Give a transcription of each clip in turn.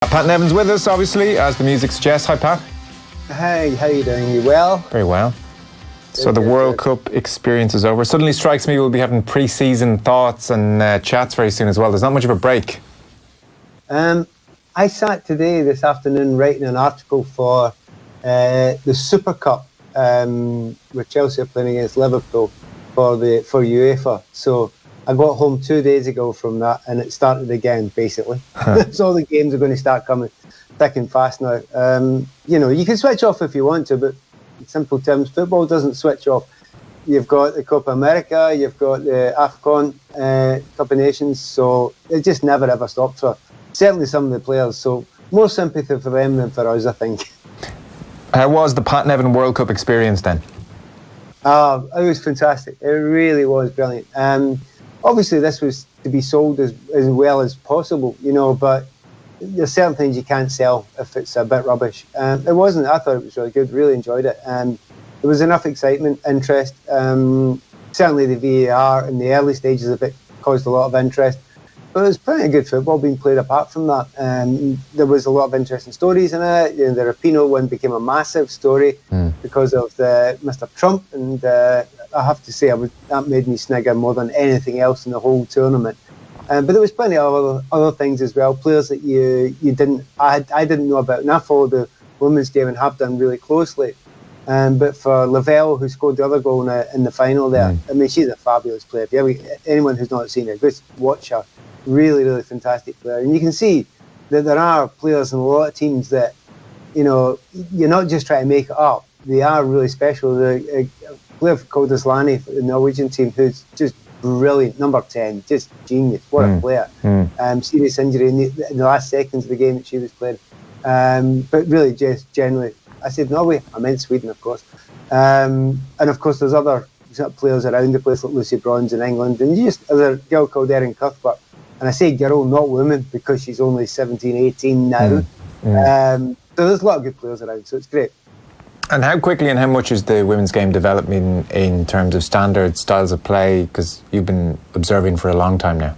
Pat Nevin's with us, obviously, as the music suggests. Hi, Pat. Hey, how you doing? You well? Very well. So the World Cup experience is over. Suddenly strikes me we'll be having pre-season thoughts and chats very soon as well. There's not much of a break. I sat this afternoon, writing an article for the Super Cup, where Chelsea are playing against Liverpool for UEFA. So I got home 2 days ago from that, and it started again, basically. So all the games are going to start coming thick and fast now. You can switch off if you want to, but in simple terms, football doesn't switch off. You've got the Copa America, you've got the AFCON, Cup of Nations, so it just never ever stops for certainly some of the players. So more sympathy for them than for us, I think. How was the Pat Nevin World Cup experience then? It was fantastic. It really was brilliant. Obviously, this was to be sold as well as possible, but there's certain things you can't sell if it's a bit rubbish. It wasn't. I thought it was really good. Really enjoyed it. There was enough excitement, interest. Certainly the VAR in the early stages of it caused a lot of interest. But it was plenty of good football being played apart from that. There was a lot of interesting stories in it. The Rapinoe one became a massive story because of Mr. Trump. And I have to say, that made me snigger more than anything else in the whole tournament. But there was plenty of other things as well. Players that I didn't know about. And I followed the women's game and have done really closely. But for Lavelle, who scored the other goal in the final there, I mean, she's a fabulous player. If anyone who's not seen her, just watch her. Really, really fantastic player. And you can see that there are players in a lot of teams that, you're not just trying to make it up. They are really special. A player called Islani for the Norwegian team who's just brilliant, number 10, just genius. What a player. Serious injury in the last seconds of the game that she was playing. But really, just generally, I said Norway, I meant Sweden, of course. And of course, there's other players around the place like Lucy Bronze in England. And there's a girl called Erin Cuthbert. And I say girl, not woman, because she's only 17, 18 now. So there's a lot of good players around, so it's great. And how quickly and how much is the women's game developing in terms of standards, styles of play? Because you've been observing for a long time now.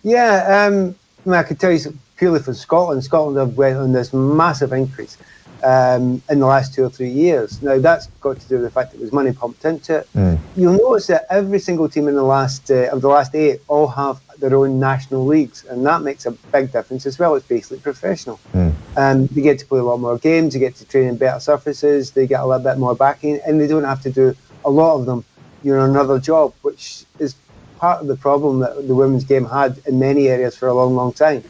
Yeah, I could tell you purely for Scotland. Scotland have went on this massive increase in the last 2 or 3 years. Now, that's got to do with the fact that there was money pumped into it. You'll notice that every single team in the last 8 all have their own national leagues, and that makes a big difference as well. It's basically professional. They get to play a lot more games, they get to train in better surfaces, they get a little bit more backing, and they don't have to do a lot of them, another job, which is part of the problem that the women's game had in many areas for a long, long time.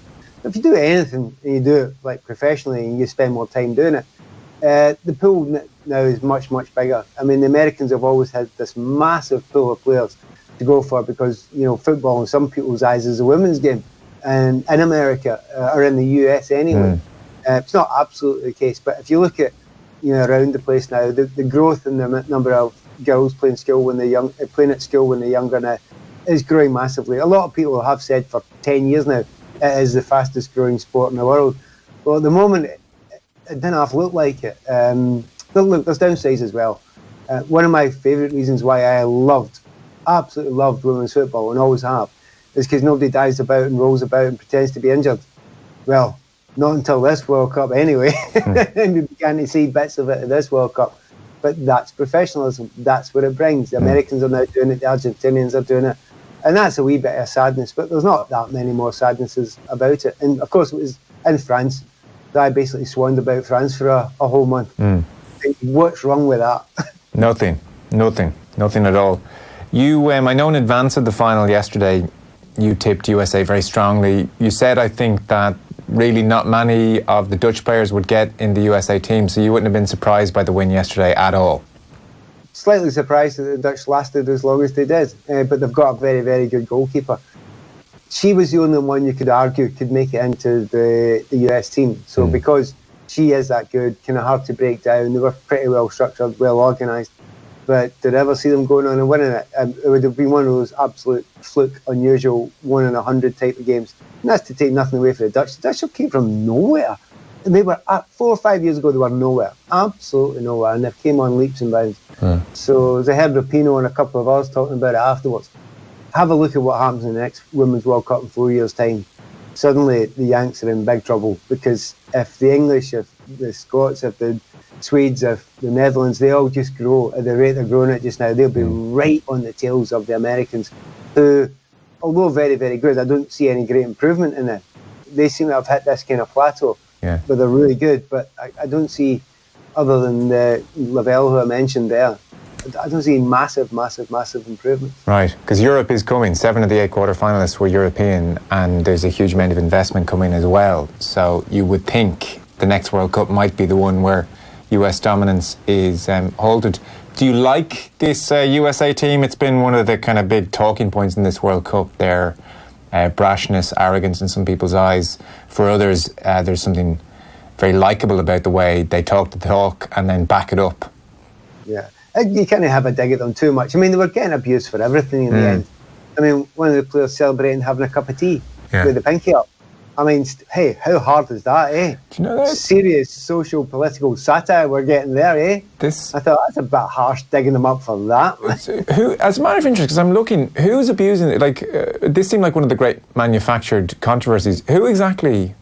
If you do anything and you do it like professionally and you spend more time doing it, the pool now is much, much bigger. I mean, the Americans have always had this massive pool of players to go for because, football in some people's eyes is a women's game. And in America, or in the US anyway, it's not absolutely the case. But if you look at, around the place now, the growth in the number of girls playing at school when they're younger now is growing massively. A lot of people have said for 10 years now, it is the fastest growing sport in the world. Well, at the moment, it didn't half look like it. Look, there's downsides as well. One of my favourite reasons why I absolutely loved women's football and always have is because nobody dives about and rolls about and pretends to be injured. Well, not until this World Cup anyway. And we began to see bits of it in this World Cup. But that's professionalism. That's what it brings. The Americans are now doing it. The Argentinians are doing it. And that's a wee bit of sadness, but there's not that many more sadnesses about it. And of course, it was in France that I basically swanned about France for a whole month. What's wrong with that? Nothing at all. You, I know in advance of the final yesterday, you tipped USA very strongly. You said, I think, that really not many of the Dutch players would get in the USA team, so you wouldn't have been surprised by the win yesterday at all. Slightly surprised that the Dutch lasted as long as they did, but they've got a very, very good goalkeeper. She was the only one you could argue could make it into the US team. So because she is that good, kind of hard to break down. They were pretty well structured, well organised. But did I ever see them going on and winning it? It would have been one of those absolute fluke, unusual 1 in 100 type of games. And that's to take nothing away from the Dutch. The Dutch came from nowhere. And they were, 4 or 5 years ago, they were nowhere. Absolutely nowhere. And they came on leaps and bounds. So as I heard Rapinoe and a couple of others talking about it afterwards, have a look at what happens in the next Women's World Cup in 4 years' time. suddenly the Yanks are in big trouble, because if the English, if the Scots, if the Swedes, if the Netherlands, they all just grow at the rate they're growing at just now, they'll be right on the tails of the Americans, who, although very, very good, I don't see any great improvement in it. They seem to have hit this kind of plateau, but they're really good. But I don't see, other than Lavelle, who I mentioned there, I don't see massive improvement. Right, because Europe is coming. 7 of the 8 quarter-finalists were European, and there's a huge amount of investment coming as well. So you would think the next World Cup might be the one where US dominance is halted. Do you like this USA team? It's been one of the kind of big talking points in this World Cup, their brashness, arrogance in some people's eyes. For others, there's something very likeable about the way they talk the talk and then back it up. Yeah. You can't have a dig at them too much. I mean, they were getting abused for everything in the end. I mean, one of the players celebrating having a cup of tea with the pinky up. I mean, hey, how hard is that, eh? Do you know that? Serious social, political satire we're getting there, eh? I thought, that's a bit harsh, digging them up for that. Who, as a matter of interest, because I'm looking, who's abusing it? Like, this seemed like one of the great manufactured controversies. Who exactly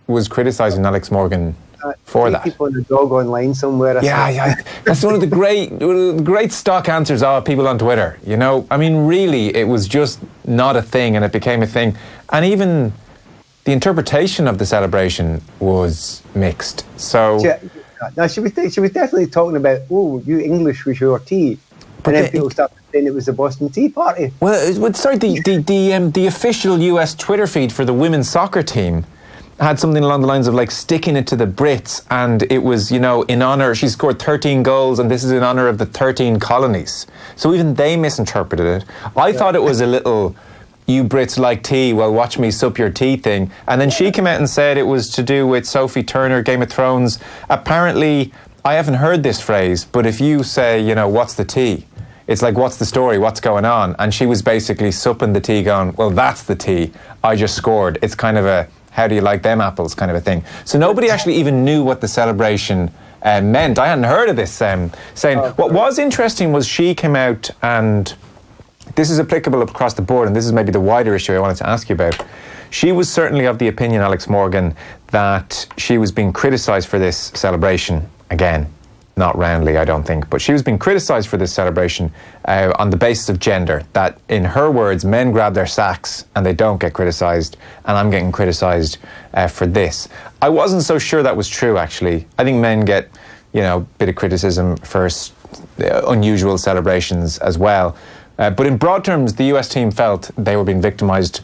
was criticising Alex Morgan for that? People on the dog online somewhere. Yeah. That's one of the great stock answers of people on Twitter. You know, I mean, really, it was just not a thing, and it became a thing. And even the interpretation of the celebration was mixed. So now, she was definitely talking about, oh, you English with your tea, and then people started saying it was the Boston Tea Party. Well, sorry, the official US Twitter feed for the women's soccer team had something along the lines of like sticking it to the Brits, and it was, you know, in honour, she scored 13 goals and this is in honour of the 13 colonies. So even they misinterpreted it. I thought it was a little, you Brits like tea, well watch me sup your tea thing. And then she came out and said it was to do with Sophie Turner, Game of Thrones. Apparently, I haven't heard this phrase, but if you say, you know, what's the tea? It's like, what's the story? What's going on? And she was basically supping the tea going, well, that's the tea. I just scored. It's kind of a, how do you like them apples kind of a thing. So nobody actually even knew what the celebration meant. I hadn't heard of this saying. What was interesting was she came out, and this is applicable across the board, and this is maybe the wider issue I wanted to ask you about. She was certainly of the opinion, Alex Morgan, that she was being criticised for this celebration. Again, not roundly, I don't think, but she was being criticised for this celebration on the basis of gender, that in her words, men grab their sacks and they don't get criticised, and I'm getting criticised for this. I wasn't so sure that was true, actually. I think men get, you know, a bit of criticism for unusual celebrations as well. But in broad terms, the US team felt they were being victimised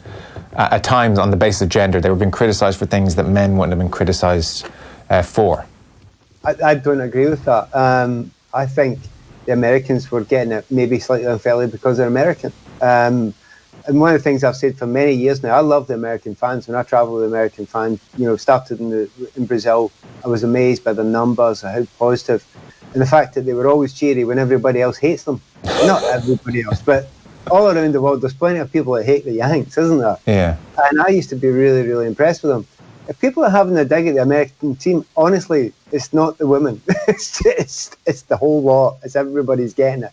at times on the basis of gender. They were being criticised for things that men wouldn't have been criticised for. I don't agree with that. I think the Americans were getting it maybe slightly unfairly because they're American. And one of the things I've said for many years now, I love the American fans. When I travel with American fans, you know, started in Brazil, I was amazed by the numbers, how positive, and the fact that they were always cheery when everybody else hates them. Not everybody else, but all around the world, there's plenty of people that hate the Yanks, isn't there? Yeah. And I used to be really, really impressed with them. If people are having a dig at the American team, honestly, it's not the women. it's the whole lot. It's everybody's getting it.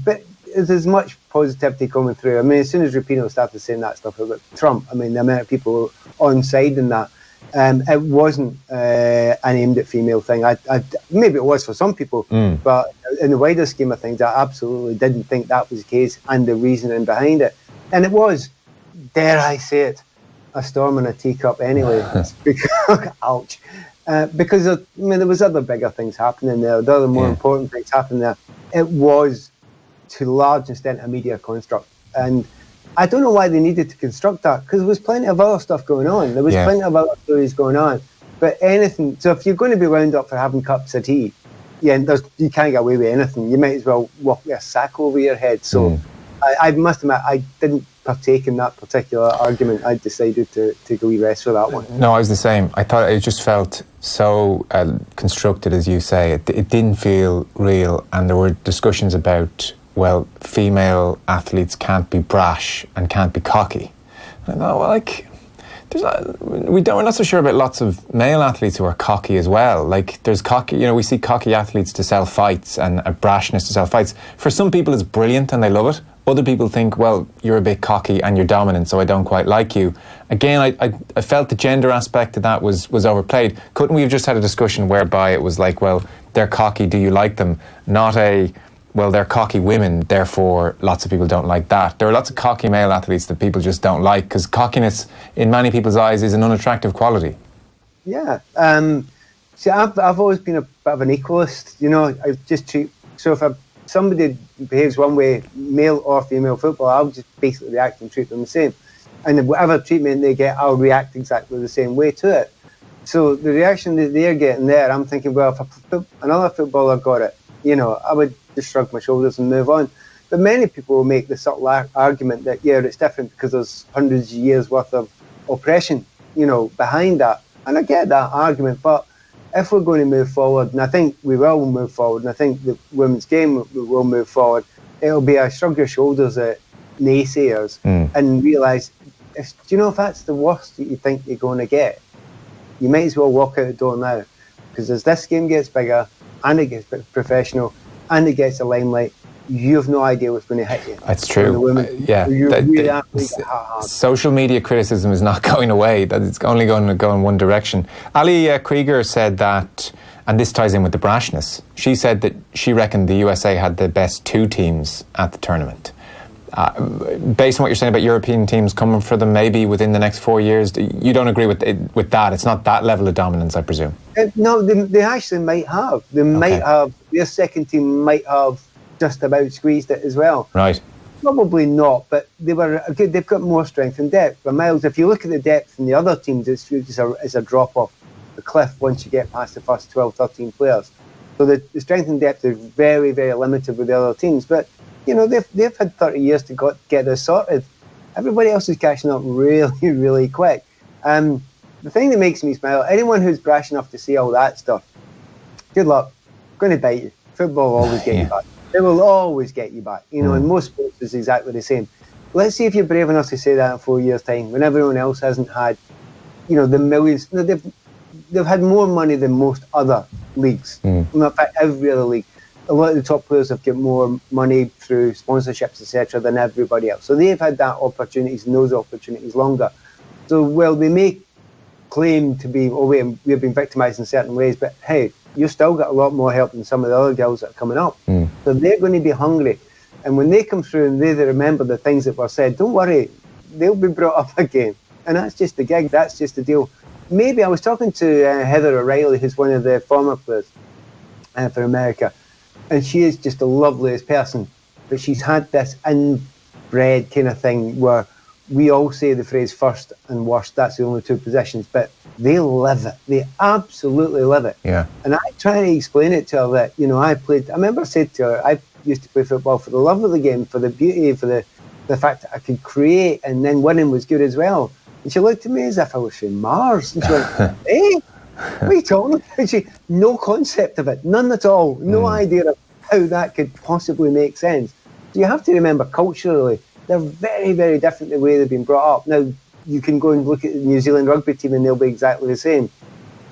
But there's much positivity coming through. I mean, as soon as Rapinoe started saying that stuff about Trump, I mean, the amount of people on side in that, it wasn't an aimed at female thing. Maybe it was for some people, but in the wider scheme of things, I absolutely didn't think that was the case, and the reasoning behind it. And it was, dare I say it, a storm in a teacup anyway. Because, ouch. Because there was other bigger things happening there, the other more important things happening there. It was, to a large extent, a media construct. And I don't know why they needed to construct that, because there was plenty of other stuff going on. There was plenty of other stories going on. But anything, so if you're going to be wound up for having cups of tea, you can't get away with anything. You might as well walk with a sack over your head. So I must admit, I didn't partake in that particular argument. I decided to go rest for that one. No, I was the same. I thought it just felt so constructed, as you say. It didn't feel real, and there were discussions about, well, female athletes can't be brash and can't be cocky. And I thought, well, like, we're not so sure about lots of male athletes who are cocky as well. Like, there's cocky, we see cocky athletes to sell fights and a brashness to sell fights. For some people, it's brilliant and they love it. Other people think, well, you're a bit cocky and you're dominant, so I don't quite like you. Again, I felt the gender aspect of that was overplayed. Couldn't we have just had a discussion whereby it was like, well, they're cocky, do you like them? Not a, well, they're cocky women, therefore lots of people don't like that. There are lots of cocky male athletes that people just don't like, because cockiness, in many people's eyes, is an unattractive quality. Yeah. See, I've always been a bit of an equalist. You know, I just treat, so if somebody behaves one way, male or female football, I'll just basically react and treat them the same. And whatever treatment they get, I'll react exactly the same way to it. So the reaction that they're getting there, I'm thinking, well, if another footballer got it, you know, I would just shrug my shoulders and move on. But many people will make the subtle argument that, yeah, it's different because there's hundreds of years worth of oppression, you know, behind that. And I get that argument, but if we're going to move forward, and I think we will move forward, and I think the women's game will move forward, it'll be a shrug your shoulders at naysayers and realise, do you know, if that's the worst that you think you're going to get, you might as well walk out the door now. Because as this game gets bigger, and it gets professional, and it gets the limelight, you have no idea what's going to hit you. That's true. Social media criticism is not going away. It's only going to go in one direction. Ali Krieger said that, and this ties in with the brashness, she said that she reckoned the USA had the best two teams at the tournament. Based on what you're saying about European teams coming for them maybe within the next 4 years, you don't agree with that? It's not that level of dominance, I presume? No, they actually might have. They might have. Their second team might have just about squeezed it as well. Right. Probably not, but they were good. They've got more strength and depth. But Miles, if you look at the depth in the other teams, it's a drop off the cliff once you get past the first 12, 13 players. So the strength and depth is very, very limited with the other teams. But you know, they've had 30 years to get this sorted. Everybody else is catching up really, really quick. The thing that makes me smile, anyone who's brash enough to say all that stuff, good luck. Going to bite you. Football will always get you back. They will always get you back. You know, in most sports it's exactly the same. Let's see if you're brave enough to say that in 4 years' time, when everyone else hasn't had, you know, the millions. No, they've had more money than most other leagues. In fact, every other league. A lot of the top players have got more money through sponsorships, etc., than everybody else. So they've had that opportunities and those opportunities longer. So, well, they may claim to be, we've been victimised in certain ways, but hey, you've still got a lot more help than some of the other girls that are coming up. So they're going to be hungry. And when they come through and they remember the things that were said, don't worry, they'll be brought up again. And that's just the gig, that's just the deal. Maybe I was talking to Heather O'Reilly, who's one of the former players for America, and she is just the loveliest person, but she's had this inbred kind of thing where we all say the phrase first and worst, that's the only two positions, but they live it. They absolutely live it. Yeah. And I try to explain it to her that, you know, I remember I said to her, I used to play football for the love of the game, for the beauty, for the fact that I could create, and then winning was good as well. And she looked at me as if I was from Mars, and she went, hey, what are you talking about? No concept of it, none at all, no idea of how that could possibly make sense. So you have to remember, culturally, they're very, very different the way they've been brought up. Now, you can go and look at the New Zealand rugby team and they'll be exactly the same,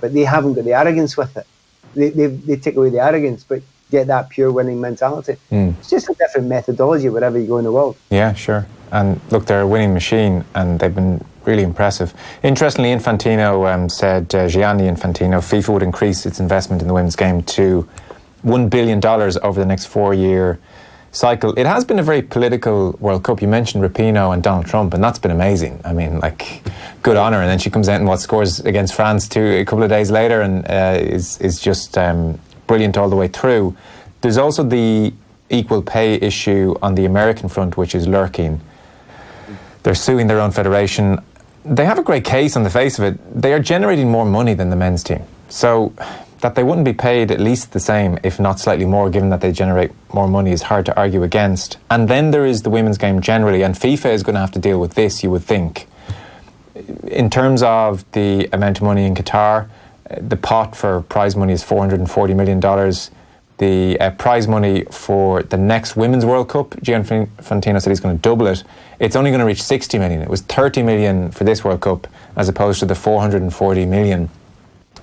but they haven't got the arrogance with it. They take away the arrogance, but get that pure winning mentality. It's just a different methodology wherever you go in the world. Yeah, sure. And look, they're a winning machine, and they've been really impressive. Interestingly, Infantino said, Gianni Infantino, FIFA would increase its investment in the women's game to $1 billion over the next 4-year cycle. It has been a very political World Cup. You mentioned Rapinoe and Donald Trump, and that's been amazing. I mean, like, good on her. And then she comes out and scores against France a couple of days later, and is just brilliant all the way through. There's also the equal pay issue on the American front, which is lurking. They're suing their own federation. They have a great case on the face of it. They are generating more money than the men's team. So that they wouldn't be paid at least the same, if not slightly more, given that they generate more money, is hard to argue against. And then there is the women's game generally, and FIFA is going to have to deal with this, you would think. In terms of the amount of money in Qatar, the pot for prize money is $440 million. The prize money for the next Women's World Cup, Gianni Infantino said he's going to double it. It's only going to reach 60 million. It was 30 million for this World Cup, as opposed to the 440 million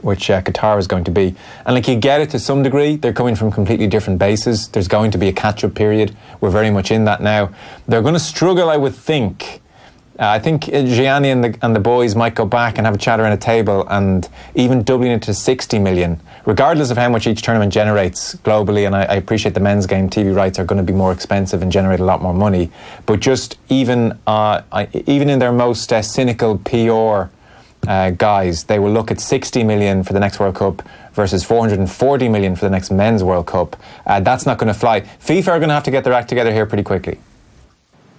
which Qatar is going to be. And like, you get it to some degree. They're coming from completely different bases. There's going to be a catch-up period. We're very much in that now. They're going to struggle, I would think. I think Gianni and the boys might go back and have a chat around a table and even doubling it to 60 million, regardless of how much each tournament generates globally. And I appreciate the men's game TV rights are going to be more expensive and generate a lot more money. But just even in their most cynical PR guys, they will look at 60 million for the next World Cup versus 440 million for the next men's World Cup. That's not going to fly. FIFA are going to have to get their act together here pretty quickly.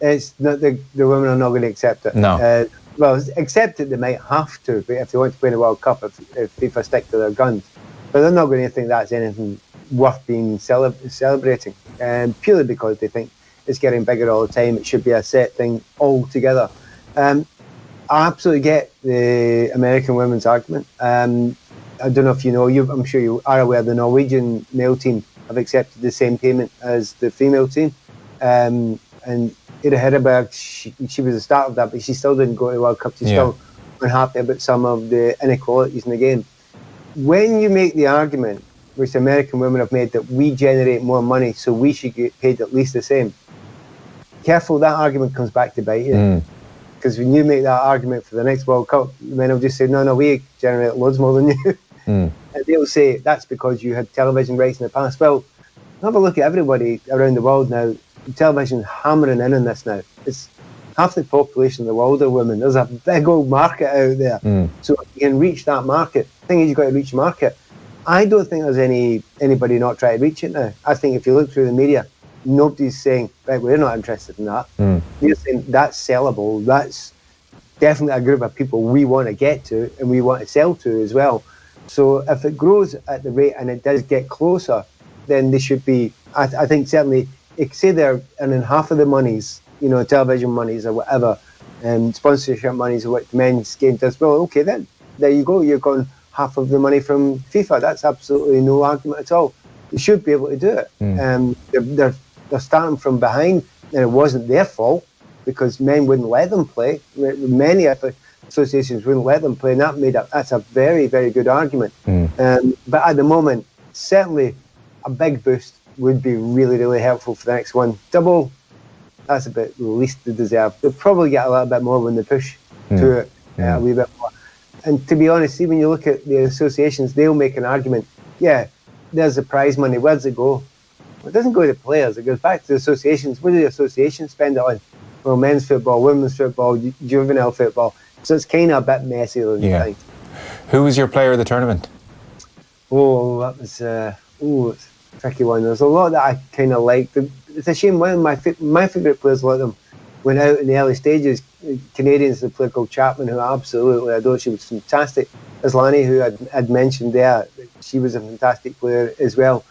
It's not, the women are not going to accept it. No. Well, accept it, they might have to, but if they want to play the World Cup, if FIFA stick to their guns. But they're not going to think that's anything worth being celebrating. Purely because they think it's getting bigger all the time. It should be a set thing altogether. I absolutely get the American women's argument. I don't know if you know, I'm sure you are aware, the Norwegian male team have accepted the same payment as the female team. And Ida Hedberg, she was the start of that, but she still didn't go to the World Cup. She's still unhappy about some of the inequalities in the game. When you make the argument, which the American women have made, that we generate more money, so we should get paid at least the same, careful, that argument comes back to bite you. Because when you make that argument for the next World Cup, men will just say, no, we generate loads more than you. And they'll say, that's because you had television rights in the past. Well, have a look at everybody around the world now. Television hammering in on this now. It's half the population of the world are women. There's a big old market out there. So if you can reach that market, the thing is, you've got to reach the market. I don't think there's anybody not trying to reach it now. I think if you look through the media, nobody's saying, right, we're not interested in that. You're saying that's sellable. That's definitely a group of people we want to get to and we want to sell to as well. So if it grows at the rate and it does get closer, then they should be, I think certainly, say they're earning half of the monies, television monies or whatever, and sponsorship monies or what the men's game does. Well, okay, then there you go. You're going half of the money from FIFA. That's absolutely no argument at all. You should be able to do it. They're starting from behind, and it wasn't their fault because men wouldn't let them play. Many associations wouldn't let them play, and that's a very, very good argument. But at the moment, certainly a big boost would be really, really helpful for the next one. Double, that's a bit the least they deserve. They'll probably get a little bit more when they push to it a wee bit more. And to be honest, see, when you look at the associations, they'll make an argument. Yeah, there's the prize money. Where does it go? Well, it doesn't go to players. It goes back to the associations. What do the associations spend it on? Well, men's football, women's football, juvenile football. So it's kind of a bit messier than you think. Who was your player of the tournament? Oh, that was... it's a tricky one. There's a lot that I kind of liked. It's a shame. One of my favourite players, a lot of them, went out in the early stages. Canadians, the player called Chapman, who I absolutely adore. She was fantastic. Islani, who I'd mentioned there, she was a fantastic player as well.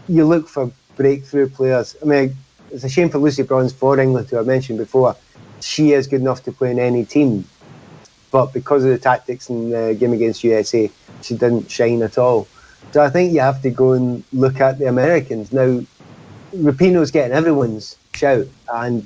You look for breakthrough players. I mean, it's a shame for Lucy Bronze for England, who I mentioned before. She is good enough to play in any team, but because of the tactics in the game against USA, she didn't shine at all. So I think you have to go and look at the Americans. Now, Rapinoe's getting everyone's shout, and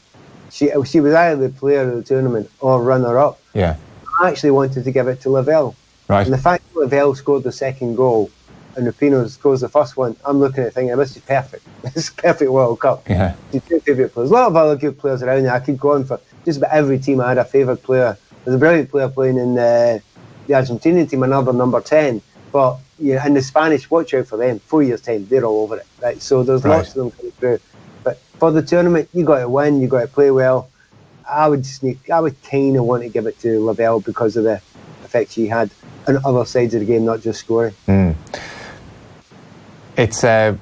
she was either the player of the tournament or runner-up. Yeah. I actually wanted to give it to Lavelle. Right. And the fact that Lavelle scored the second goal and Rapinoe scores the first one, I'm looking at thinking, this is perfect. This is perfect World Cup. Yeah. She's two favourite players. A lot of other good players around there. I could go on for just about every team. I had a favourite player. There's a brilliant player playing in the Argentinian team, another number 10. But and the Spanish, watch out for them. 4 years' time, they're all over it. Right. So there's lots of them coming through. But for the tournament, you got to win. You got to play well. I would kind of want to give it to Lavelle because of the effect she had on other sides of the game, not just scoring. It's, I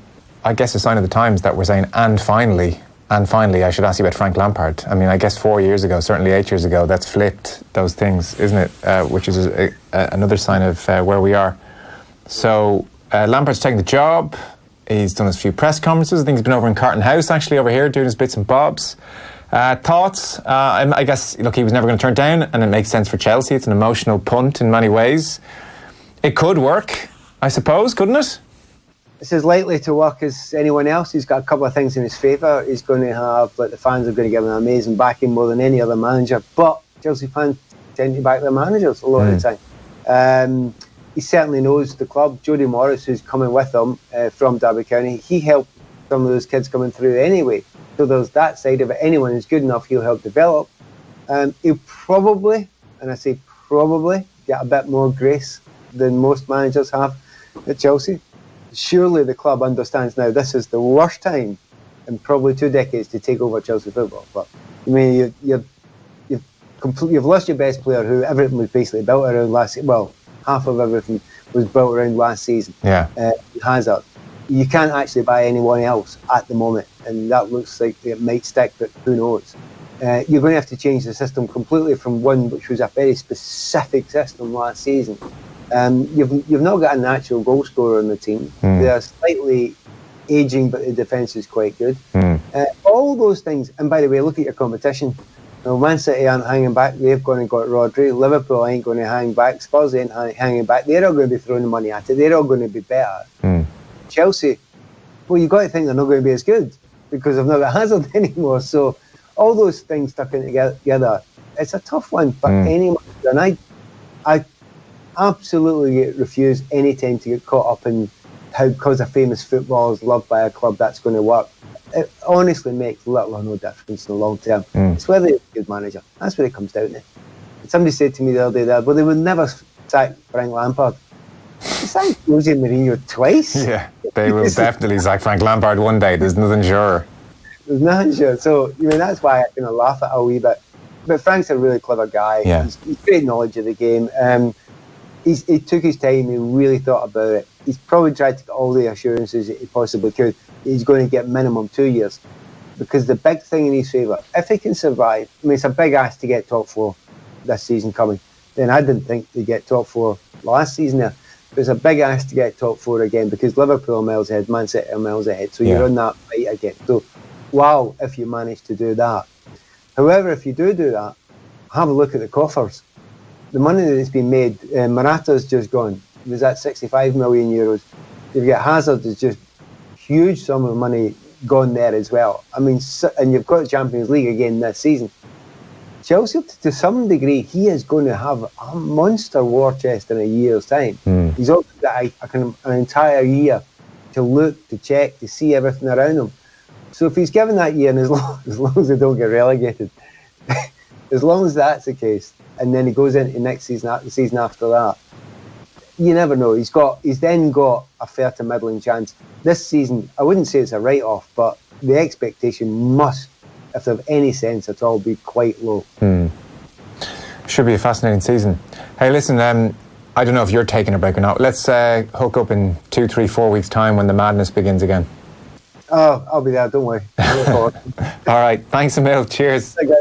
guess, a sign of the times that we're saying, and finally, I should ask you about Frank Lampard. I mean, I guess 4 years ago, certainly 8 years ago, that's flipped those things, isn't it? Which is another sign of where we are. So Lampard's taking the job. He's done his few press conferences. I think he's been over in Carton House, actually, over here, doing his bits and bobs. Thoughts? I guess, look, he was never going to turn it down, and it makes sense for Chelsea. It's an emotional punt in many ways. It could work, I suppose, couldn't it? It's as likely to work as anyone else. He's got a couple of things in his favour. He's going to have, the fans are going to give him an amazing backing more than any other manager. But Chelsea fans tend to back their managers a lot of the time. he certainly knows the club. Jody Morris, who's coming with him from Derby County, he helped some of those kids coming through anyway. So there's that side of it. Anyone who's good enough, he'll help develop. He'll probably, and I say probably, get a bit more grace than most managers have at Chelsea. Surely the club understands now this is the worst time in probably 2 decades to take over Chelsea football. But I mean, you've lost your best player, who everything was basically built around last season. Well, half of everything was built around last season. Yeah, Hazard. You can't actually buy anyone else at the moment, and that looks like it might stick, but who knows? You're going to have to change the system completely from one which was a very specific system last season. You've not got a natural goal scorer on the team. They're slightly ageing, but the defence is quite good. All those things, and by the way, look at your competition. Man City aren't hanging back. They've gone and got Rodri. Liverpool ain't going to hang back. Spurs ain't hanging back. They're all going to be throwing the money at it. They're all going to be better. Chelsea, well, you've got to think they're not going to be as good because they've not got Hazard anymore. So all those things stuck in together, it's a tough one for anyone. And I absolutely refuse any time to get caught up in how, because a famous footballer is loved by a club, that's going to work. It honestly makes little or no difference in the long term. It's whether you're a good manager. That's what it comes down to. Somebody said to me the other day that, well, they would never sack Frank Lampard. They sacked Jose Mourinho twice. Yeah, they will definitely sack Frank Lampard one day. There's nothing sure. There's nothing sure. So, I mean, that's why I kind of laugh at it a wee bit. But Frank's a really clever guy. Yeah. He's great knowledge of the game. He took his time. He really thought about it. He's probably tried to get all the assurances that he possibly could. He's going to get minimum 2 years. Because the big thing in his favour, if he can survive, I mean, it's a big ask to get top 4 this season coming. Then I didn't think they'd get top 4 last season there. There's a big ask to get top 4 again because Liverpool are miles ahead, Man City are miles ahead. So you're on that fight again. So, wow, if you manage to do that. However, if you do that, have a look at the coffers. The money that's been made, Morata's just gone. Was that 65 million euros? You've got Hazard, is just huge sum of money gone there as well. I mean, and you've got the Champions League again this season. Chelsea, to some degree, he is going to have a monster war chest in a year's time. He's also got an entire year to look, to check, to see everything around him. So if he's given that year, and as long as they don't get relegated, as long as that's the case, and then he goes into next season, the season after that, you never know. He's then got a fair to middling chance. This season, I wouldn't say it's a write-off, but the expectation must, if they have any sense at all, be quite low. Should be a fascinating season. Hey, listen, I don't know if you're taking a break or not. Let's hook up in 2, 3, 4 weeks' time when the madness begins again. Oh, I'll be there, don't worry. All right, thanks a mil. Cheers.